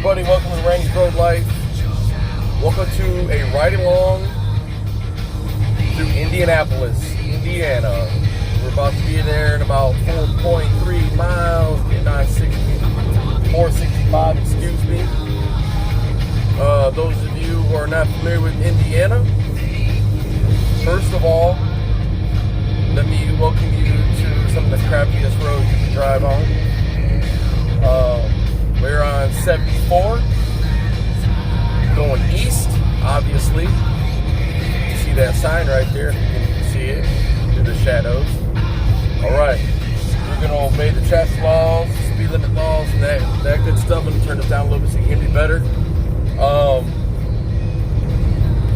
everybody, welcome to Randy's Road Life. Welcome to a ride along through Indianapolis, Indiana. We're about to be there in about 4.3 miles, getting I-465, excuse me. Those of you who are not familiar with Indiana, first of all, let me welcome you to some of the crappiest roads you can drive on. We're on 74, going east, obviously. You see that sign right there, you can see it through the shadows. Alright, we're going to obey the traffic laws, speed limit laws, and that good stuff. I'm going to turn this down a little bit so you can hear me better.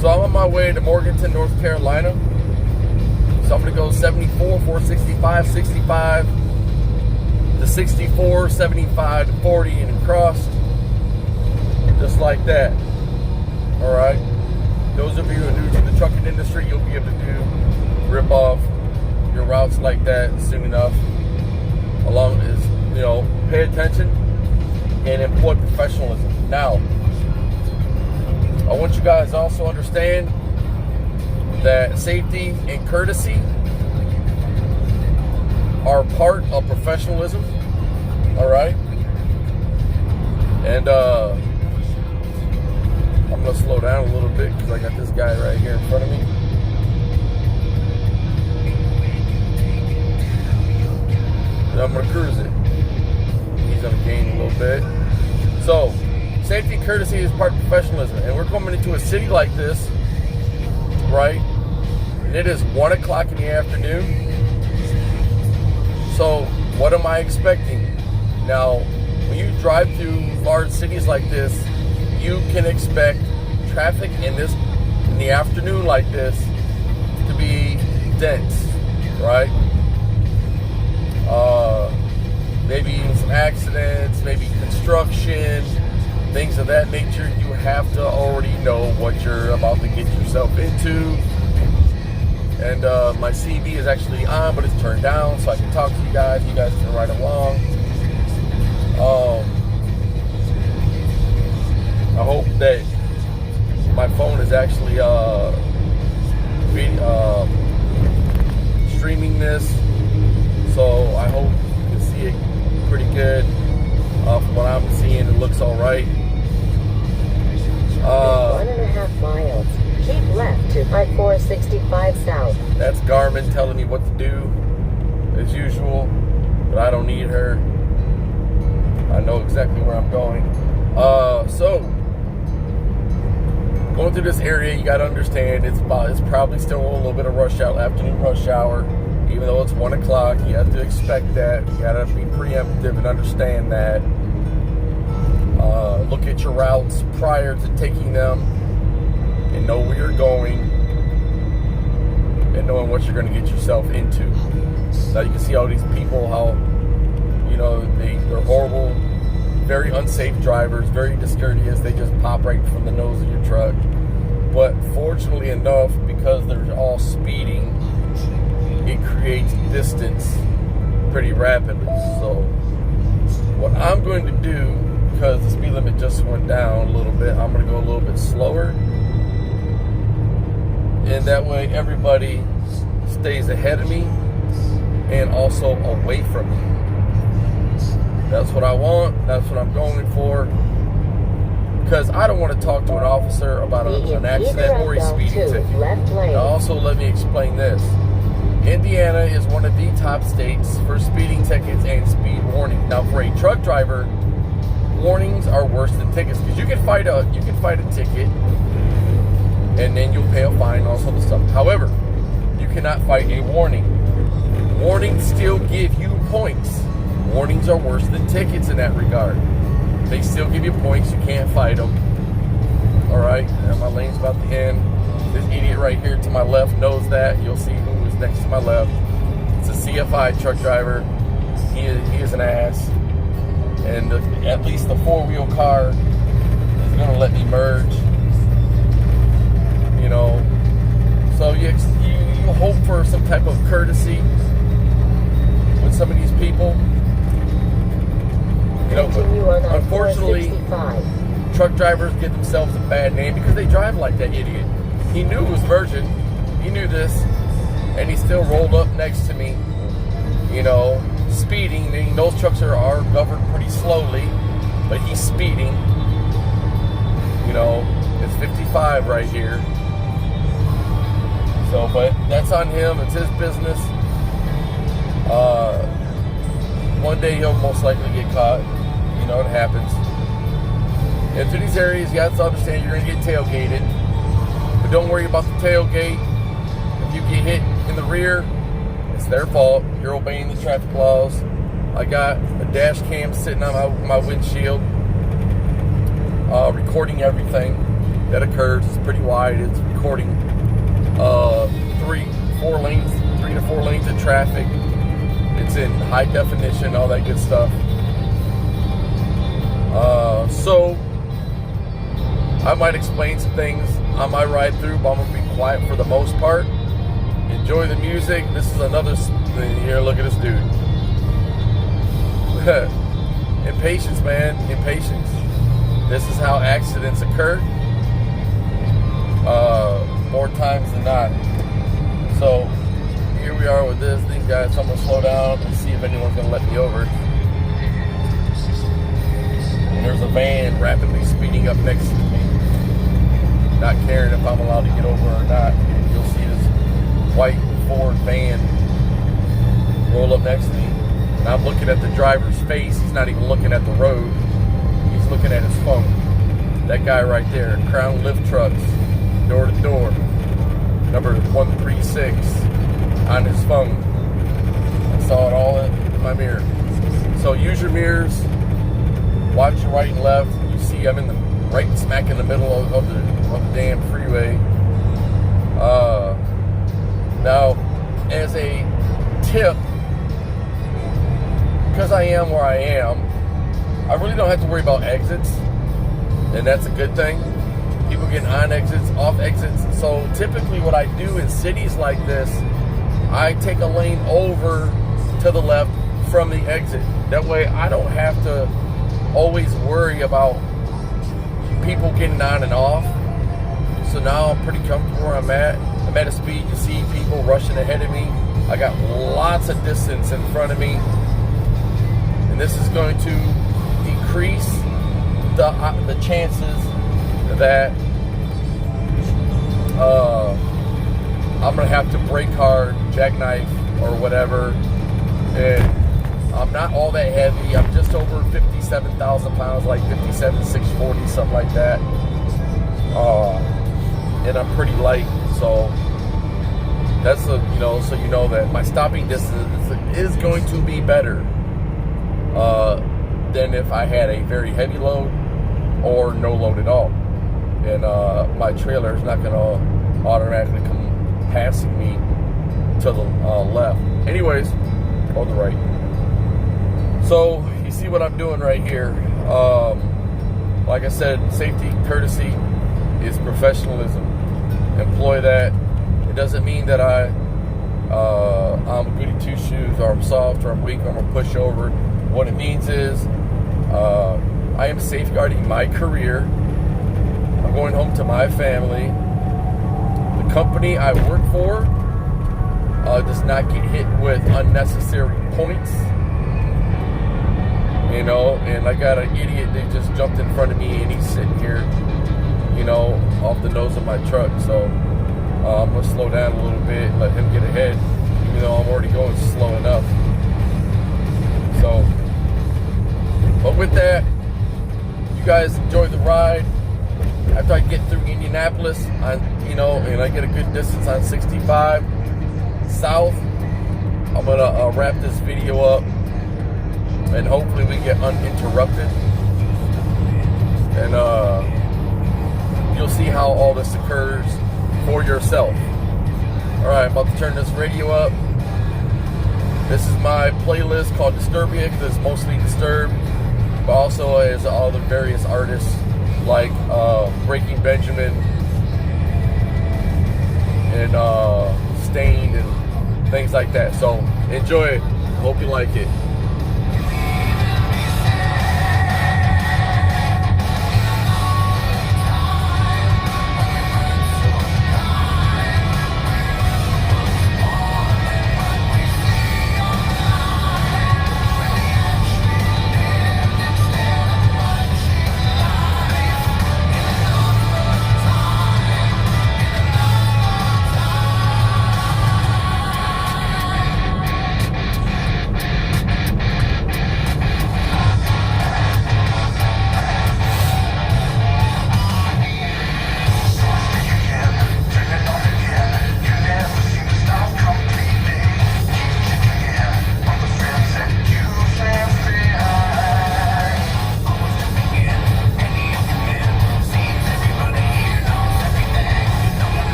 So I'm on my way to Morganton, North Carolina. So I'm going to go 74, 465, 65, to 64, 75, to 40, and across. Just like that. Alright. Those of you who are new to the trucking industry, you'll be able to rip off your routes like that soon enough. Along as, pay attention and employ professionalism. Now, I want you guys to also understand that safety and courtesy are part of professionalism. Alright? And I'm going to slow down a little bit because I got this guy right here in front of me. And I'm going to cruise it. He's going to gain a little bit. So, safety and courtesy is part of professionalism. And we're coming into a city like this, right? And it is 1 o'clock in the afternoon. So, what am I expecting? Now, when you drive through large cities like this, you can expect traffic in the afternoon like this to be dense, right? Maybe even some accidents, maybe construction, things of that nature. You have to already know what you're about to get yourself into. And my CV is actually on, but it's turned down, so I can talk to you guys. You guys can ride along. I hope that my phone is actually streaming this, so I hope you can see it pretty good. From what I'm seeing, it looks all right. 1.5 miles. Keep left to I-465 south. That's Garmin telling me what to do, as usual, but I don't need her. I know exactly where I'm going. So going through this area, you got to understand it's probably still a little bit of rush hour, afternoon rush hour. Even though it's 1 o'clock, you have to expect that. You got to be preemptive and understand that. Look at your routes prior to taking them and know where you're going and knowing what you're going to get yourself into. Now you can see all these people, how they're horrible, very unsafe drivers, very discourteous. They just pop right from the nose of your truck. But fortunately enough, because they're all speeding, it creates distance pretty rapidly. So what I'm going to do, because the speed limit just went down a little bit, I'm going to go a little bit slower. And that way everybody stays ahead of me and also away from me. That's what I want. That's what I'm going for. Because I don't want to talk to an officer about an accident or a speeding ticket. Now also, let me explain this. Indiana is one of the top states for speeding tickets and speed warnings. Now, for a truck driver, warnings are worse than tickets, because you can fight a ticket and then you'll pay a fine and all sorts of stuff. However, you cannot fight a warning. Warnings still give you points. Warnings are worse than tickets in that regard. They still give you points. You can't fight them. Alright, and my lane's about to end. This idiot right here to my left knows that. You'll see who is next to my left. It's a CFI truck driver. He is an ass. And at least the four-wheel car is going to let me merge. So you hope for some type of courtesy with some of these people. You know, Continue on unfortunately, I-465. truck drivers give themselves a bad name because they drive like that idiot. He knew it was Virgin. He knew this. And he still rolled up next to me, you know, speeding. And those trucks are governed pretty slowly, but he's speeding. You know, it's 55 right here. So, but that's on him. It's his business. One day he'll most likely get caught. You know, it happens. And through these areas, you have to understand you're going to get tailgated. But don't worry about the tailgate. If you get hit in the rear, it's their fault. You're obeying the traffic laws. I got a dash cam sitting on my windshield, recording everything that occurs. It's pretty wide. It's recording 3 to 4 lanes of traffic. It's in high definition, all that good stuff. So I might explain some things on my ride through, but I'm gonna be quiet for the most part. Enjoy the music. This is another here. Look at this dude. Impatience, man. Impatience. This is how accidents occur. More times than not. So here we are with this. These guys, so I'm gonna slow down and see if anyone's gonna let me over. And there's a van rapidly speeding up next to me, not caring if I'm allowed to get over or not. You'll see this white Ford van roll up next to me, and I'm looking at the driver's face. He's not even looking at the road. He's looking at his phone. That guy right there, Crown Lift Trucks, door to door, number 136, on his phone. I saw it all in my mirror. So use your mirrors, watch your right and left. You see I'm in the right smack in the middle of the damn freeway. Now, as a tip, because I am where I am, I really don't have to worry about exits, and that's a good thing. People getting on exits, off exits. So typically what I do in cities like this, I take a lane over to the left from the exit. That way I don't have to always worry about people getting on and off. So now I'm pretty comfortable where I'm at. I'm at a speed, you see people rushing ahead of me. I got lots of distance in front of me. And this is going to decrease the chances that I'm going to have to brake hard, jackknife, or whatever. And I'm not all that heavy. I'm just over 57,000 pounds, like 57,640, something like that. And I'm pretty light, so that's so you know that my stopping distance is going to be better than if I had a very heavy load or no load at all. And my trailer is not going to automatically come passing me to the left. Anyways, or the right. So you see what I'm doing right here. Like I said, safety, courtesy is professionalism. Employ that. It doesn't mean that I'm a goody two shoes, or I'm soft, or I'm weak, or I'm a pushover. What it means is I am safeguarding my career. I'm going home to my family. The company I work for does not get hit with unnecessary points. You know, and I got an idiot that just jumped in front of me, and he's sitting here, you know, off the nose of my truck. So I'm going to slow down a little bit and let him get ahead, even though I'm already going slow enough. So, but with that, you guys enjoy the ride. After I get through Indianapolis, and I get a good distance on 65 south, I'm going to wrap this video up. And hopefully we get uninterrupted. And you'll see how all this occurs for yourself. Alright, I'm about to turn this radio up. This is my playlist called Disturbia, because it's mostly Disturbed, but also as all the various artists like Breaking Benjamin and Stained and things like that. So enjoy it. Hope you like it.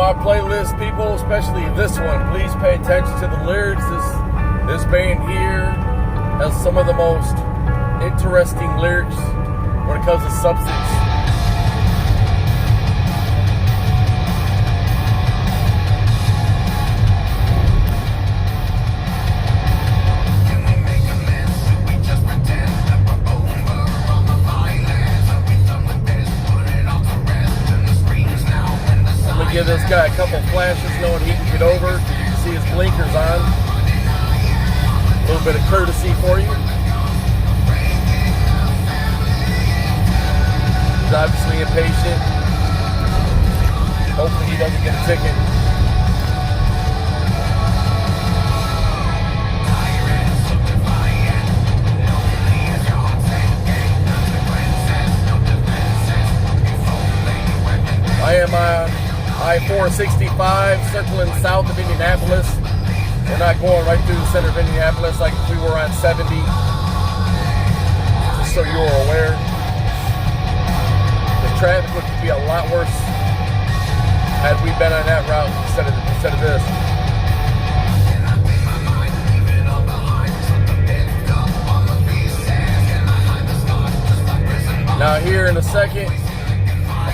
my playlist, people, especially this one, please pay attention to the lyrics. This band here has some of the most interesting lyrics when it comes to substance. Give this guy a couple flashes knowing he can get over. You can see his blinkers on. A little bit of courtesy for you. He's obviously impatient. Hopefully he doesn't get a ticket. I am on I-465 circling south of Indianapolis. We're not going right through the center of Indianapolis like if we were on 70. Just so you're aware. The traffic would be a lot worse had we been on that route instead of this. Now here in a second,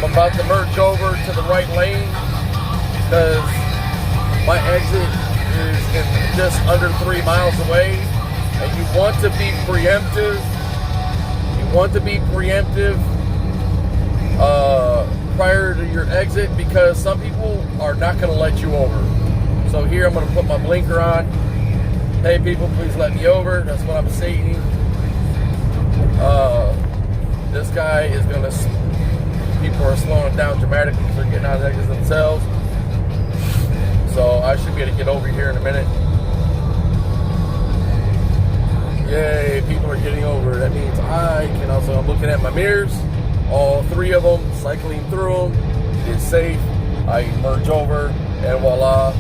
I'm about to merge over to the right lane because my exit is just under 3 miles away, and you want to be preemptive. You want to be preemptive prior to your exit because some people are not going to let you over. So here I'm going to put my blinker on. Hey people, please let me over. That's what I'm saying. This guy is going to... People are slowing down dramatically because they're getting out of the exits themselves. So I should be able to get over here in a minute. Yay, people are getting over. That means I can also, I'm looking at my mirrors, all 3 of them, cycling through them. It's safe. I merge over, and voila.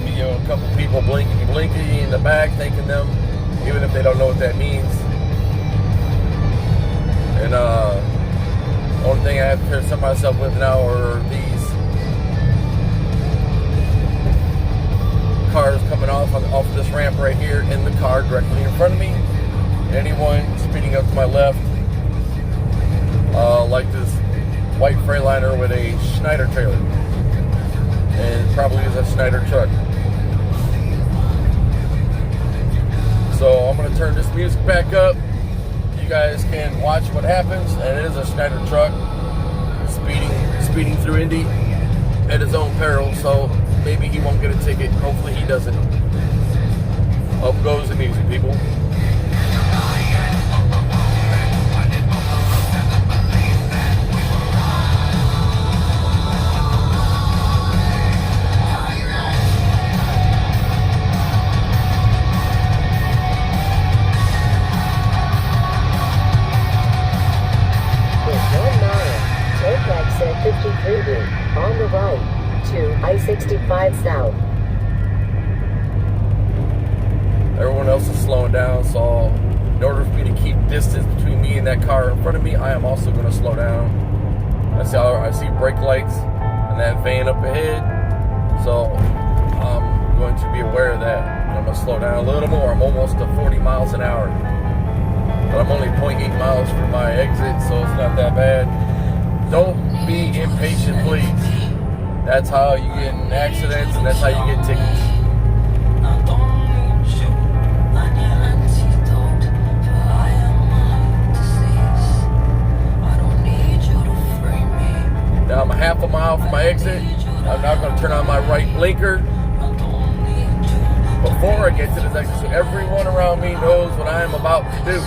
You know, a couple people blinky in the back, thanking them, even if they don't know what that means. And only thing I have to concern myself with now are these cars coming off of this ramp right here in the car directly in front of me. Anyone speeding up to my left, like this white Freightliner with a Schneider trailer, and probably is a Schneider truck. So I'm going to turn this music back up. You guys can watch what happens, and it is a Schneider truck speeding through Indy at his own peril, so maybe he won't get a ticket. Hopefully he doesn't. Up goes the music, people. On the right to I-65 south. Everyone else is slowing down, so in order for me to keep distance between me and that car in front of me, I am also going to slow down. I see brake lights and that van up ahead, so I'm going to be aware of that. I'm going to slow down a little more. I'm almost to 40 miles an hour, but I'm only 0.8 miles from my exit, so it's not that bad. Don't be impatient, please. That's how you get in accidents, and that's how you get tickets. Now I'm a half a mile from my exit. I'm now going to turn on my right blinker before I get to this exit, so everyone around me knows what I am about to do.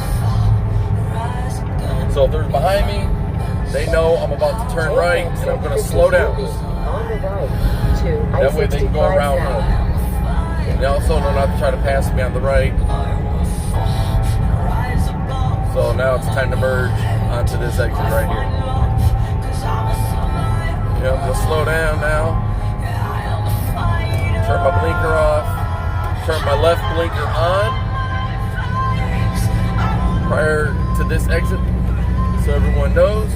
So if they're behind me, they know I'm about to turn right, and I'm going to slow down. That way they can go around me. They also know not to try to pass me on the right. So now it's time to merge onto this exit right here. Yeah, I'm going to slow down now. Turn my blinker off. Turn my left blinker on prior to this exit, so everyone knows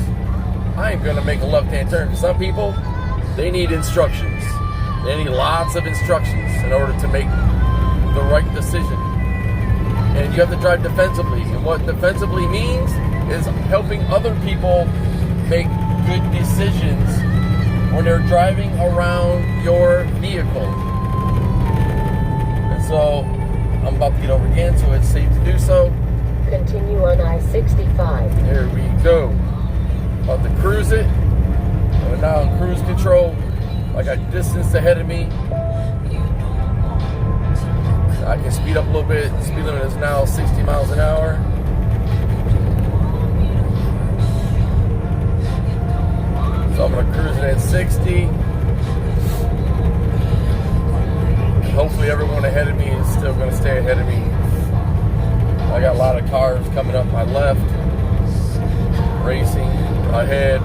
I am going to make a left-hand turn. Some people, they need instructions. They need lots of instructions in order to make the right decision. And you have to drive defensively. And what defensively means is helping other people make good decisions when they're driving around your vehicle. And so I'm about to get over again, so it's safe to do so. Continue on I-65. There we go. About to cruise it. I'm now on cruise control. I got distance ahead of me. I can speed up a little bit. The speed limit is now 60 miles an hour. So I'm gonna cruise it at 60. Hopefully everyone ahead of me is still gonna stay ahead of me. I got a lot of cars coming up my left, racing ahead,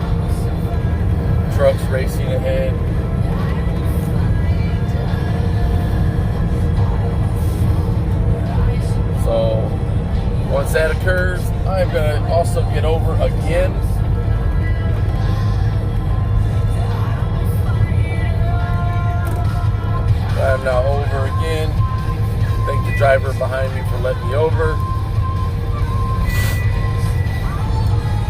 trucks racing ahead. So once that occurs, I'm gonna also get over again. I'm now over again. Thank the driver behind me for letting me over.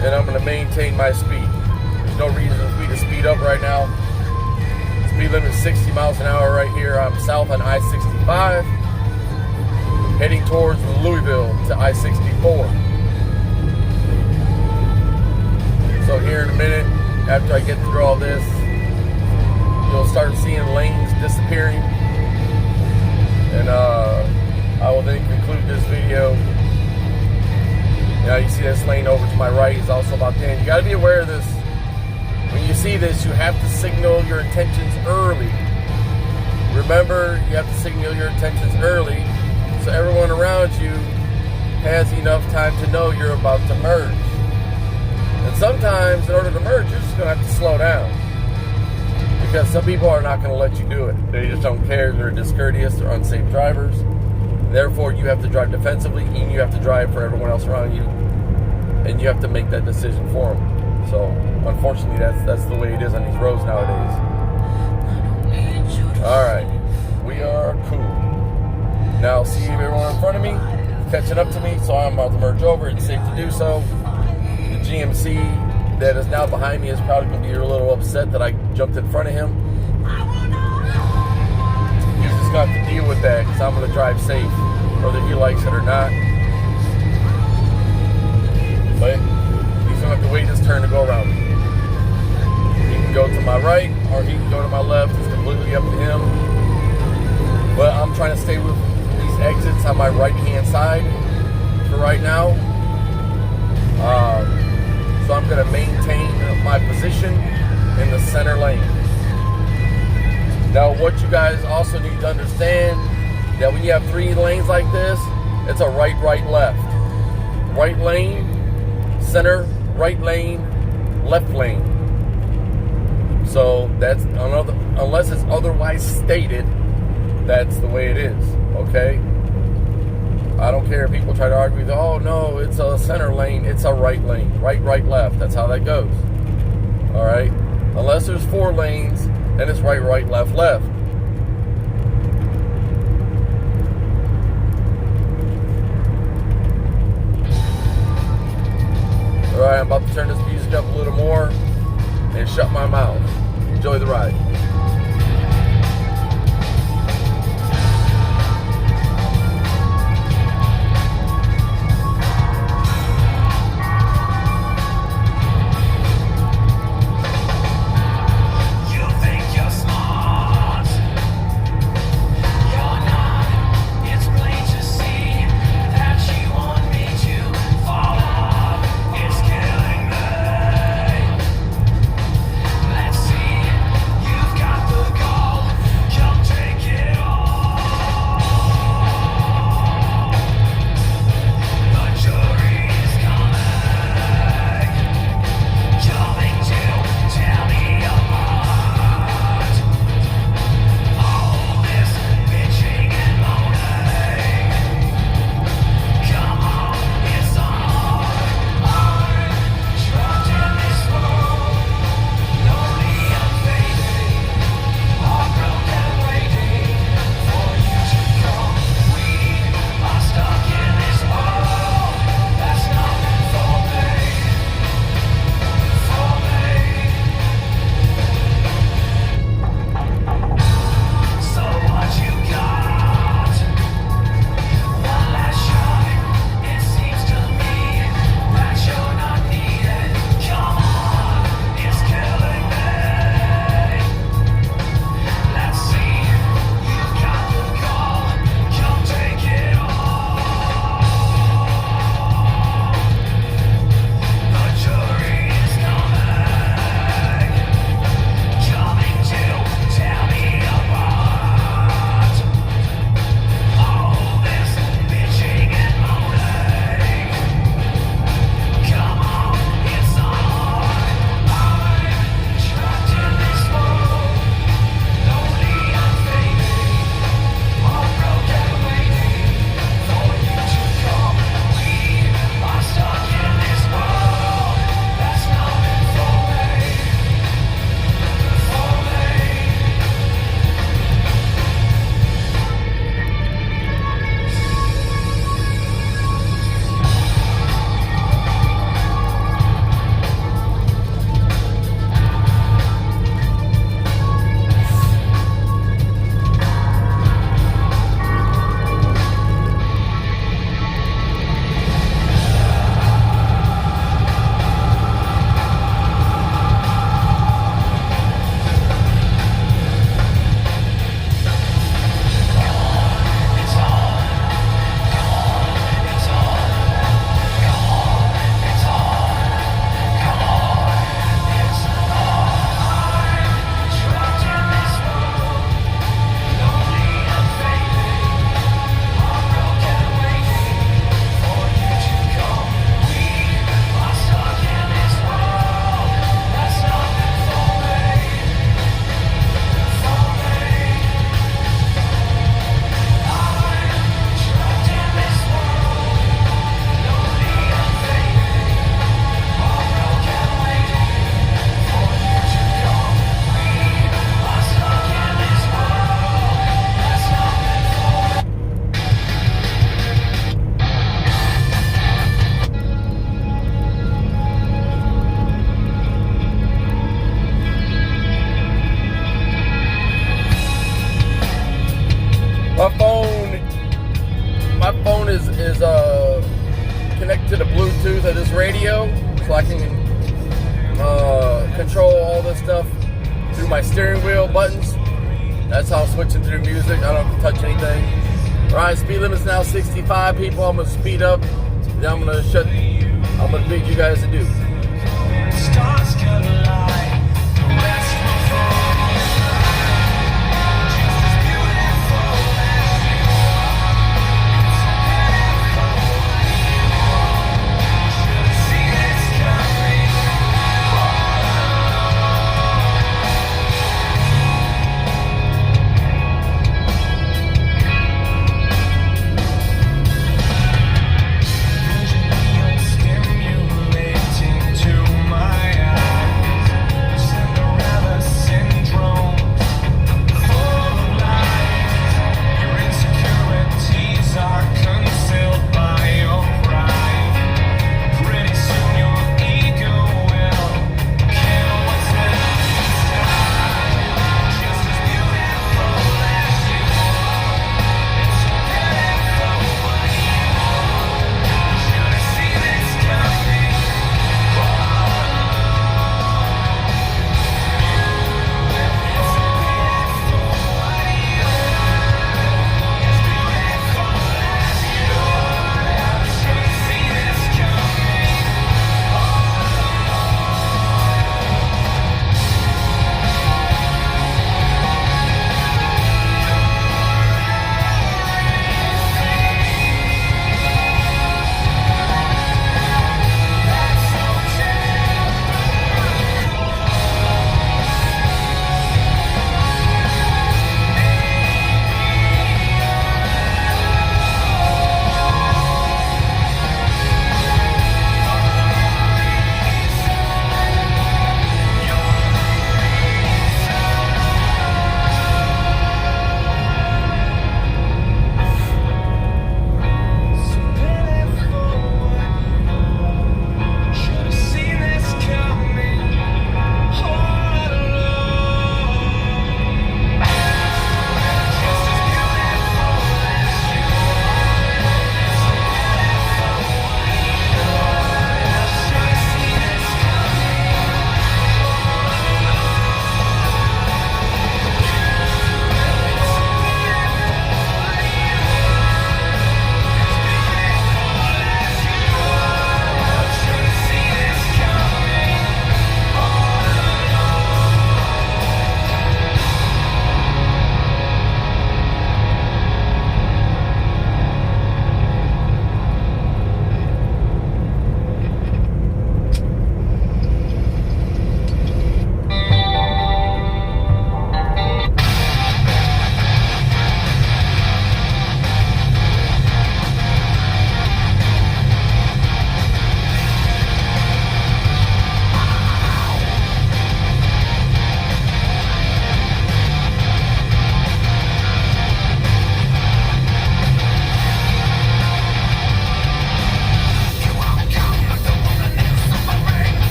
And I'm going to maintain my speed. There's no reason for me to speed up right now. Speed limit is 60 miles an hour right here. I'm south on I-65, heading towards Louisville to I-64. So here in a minute, after I get through all this, you'll start seeing lanes disappearing. And I will then conclude this video. Now you see this lane over to my right is also about to end. You got to be aware of this. When you see this, you have to signal your intentions early. Remember, you have to signal your intentions early so everyone around you has enough time to know you're about to merge. And sometimes, in order to merge, you're just going to have to slow down. Because some people are not going to let you do it. They just don't care. They're discourteous. They're unsafe drivers. Therefore, you have to drive defensively, and you have to drive for everyone else around you. And you have to make that decision for them. So, unfortunately, that's the way it is on these roads nowadays. Alright. We are cool. Now, see everyone in front of me catching up to me, so I'm about to merge over. It's safe to do so. The GMC that is now behind me is probably going to be a little upset that I jumped in front of him. He's just got to deal with that because I'm going to drive safe, whether he likes it or not. But he's going to have to wait his turn to go around me. He can go to my right or he can go to my left. It's completely up to him. But I'm trying to stay with these exits on my right-hand side for right now. So I'm going to maintain my position in the center lane. Now, what you guys also need to understand, that when you have 3 lanes like this, it's a right, left. Right lane, center, right lane, left lane. So that's another, unless it's otherwise stated, that's the way it is, okay? I don't care if people try to argue with, oh no, it's a center lane, it's a right lane. Right, left. That's how that goes. Alright? Unless there's 4 lanes, then it's right, left. Alright, I'm about to turn this music up a little more and shut my mouth. Enjoy the ride. You to the Bluetooth of this radio, so I can control all this stuff through my steering wheel buttons. That's how I'm switching through music. I don't have to touch anything. Alright, speed limit's now 65, people. I'm gonna speed up. Then I'm gonna bid you guys adieu. Stars collide, the rest will fall. Just as beautiful as you are. Should have seen this coming Visually stimulating to my eyes.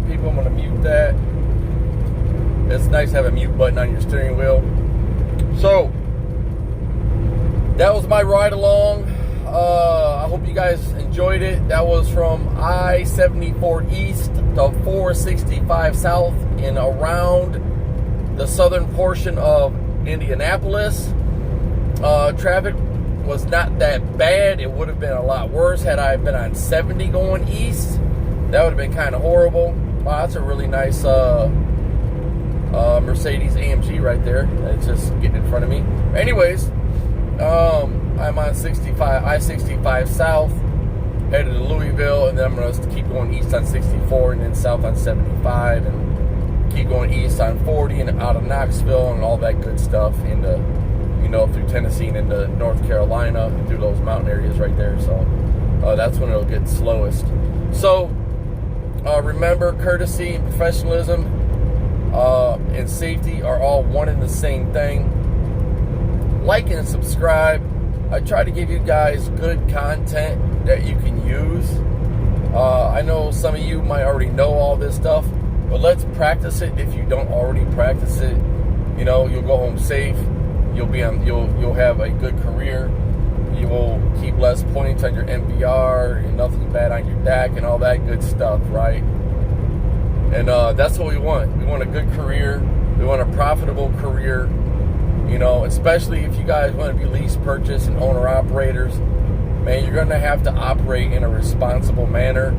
people. I'm going to mute that. It's nice to have a mute button on your steering wheel. So, that was my ride along. I hope you guys enjoyed it. That was from I-74 East to 465 South and around the southern portion of Indianapolis. Traffic was not that bad. It would have been a lot worse had I been on 70 going east. That would have been kind of horrible. Wow, that's a really nice Mercedes AMG right there. It's just getting in front of me. Anyways, I'm on I-65 South, headed to Louisville, and then I'm going to keep going east on 64 and then south on 75 and keep going east on 40 and out of Knoxville and all that good stuff into, through Tennessee and into North Carolina, through those mountain areas right there. So that's when it'll get slowest. So remember, courtesy and professionalism and safety are all one and the same thing. Like and subscribe. I try to give you guys good content that you can use. I know some of you might already know all this stuff, but let's practice it. If you don't already practice it, you'll go home safe. You'll have a good career. You will keep less points on your MVR and nothing bad on your DAC and all that good stuff, right? And that's what we want. We want a good career. We want a profitable career. Especially if you guys want to be lease purchase and owner operators, man, you're going to have to operate in a responsible manner,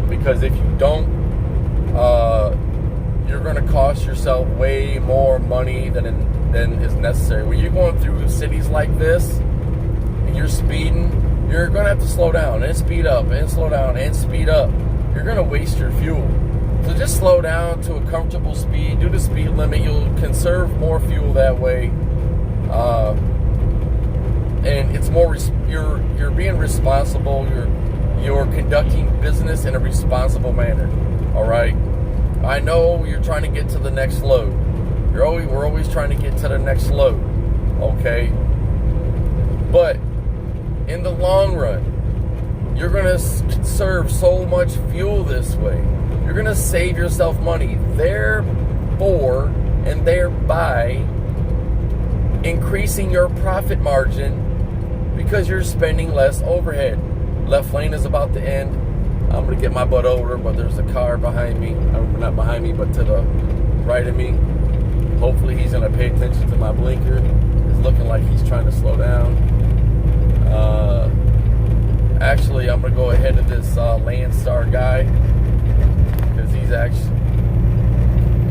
because if you don't, you're going to cost yourself way more money than is necessary. When you're going through cities like this and you're speeding, you're going to have to slow down and speed up and slow down and speed up. You're going to waste your fuel. So just slow down to a comfortable speed. Do the speed limit. You'll conserve more fuel that way. And it's more. You're being responsible. You're conducting business in a responsible manner. All right. I know you're trying to get to the next load. We're always trying to get to the next load. Okay. But in the long run, you're going to conserve so much fuel this way. You're going to save yourself money, therefore and thereby increasing your profit margin, because you're spending less overhead. Left lane is about to end. I'm going to get my butt over, but there's a car behind me. Not behind me, but to the right of me. Hopefully he's going to pay attention to my blinker. It's looking like he's trying to slow down. Actually, I'm going to go ahead of this Landstar guy, because he's actually,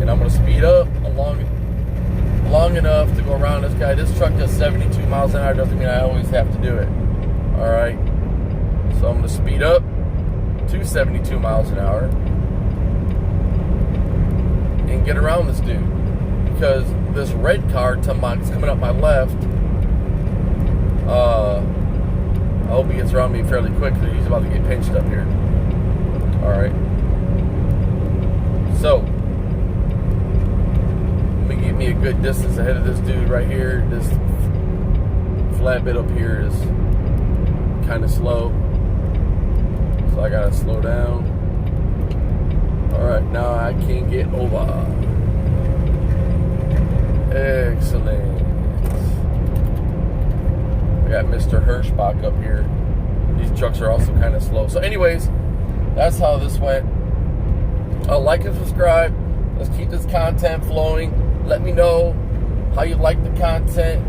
and I'm going to speed up long enough to go around this guy. This truck does 72 miles an hour. Doesn't mean I always have to do it. All right. So I'm going to speed up to 72 miles an hour and get around this dude, because this red car coming up my left. I hope he gets around me fairly quickly. He's about to get pinched up here. All right. So, let me get me a good distance ahead of this dude right here. This flatbed up here is kind of slow, so I gotta slow down. All right, now I can get over. Excellent. I got Mr. Hirschbach up here. These trucks are also kind of slow. So anyways, that's how this went. Like and subscribe. Let's keep this content flowing. Let me know how you like the content.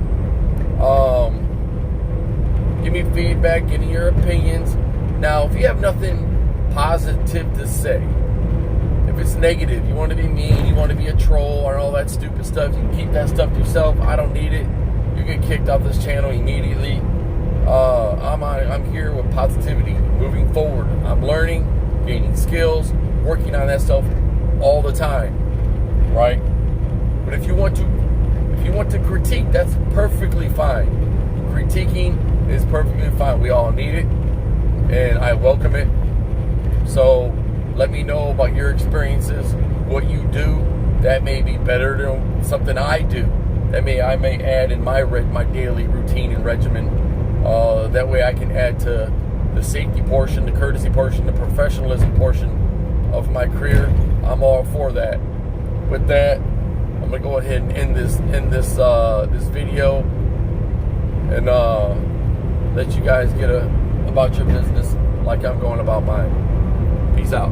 Give me feedback, give me your opinions. Now, if you have nothing positive to say, if it's negative, you want to be mean, you want to be a troll, or all that stupid stuff, you can keep that stuff to yourself. I don't need it. You get kicked off this channel immediately. I'm here with positivity, moving forward. I'm learning, gaining skills, working on that stuff all the time, right? But if you want to critique, that's perfectly fine. Critiquing is perfectly fine. We all need it, and I welcome it. So let me know about your experiences, what you do that may be better than something I do. I may add in my daily routine and regimen. That way I can add to the safety portion, the courtesy portion, the professionalism portion of my career, I'm all for that. With that, I'm gonna go ahead and end this video and let you guys get about your business like I'm going about mine. Peace out.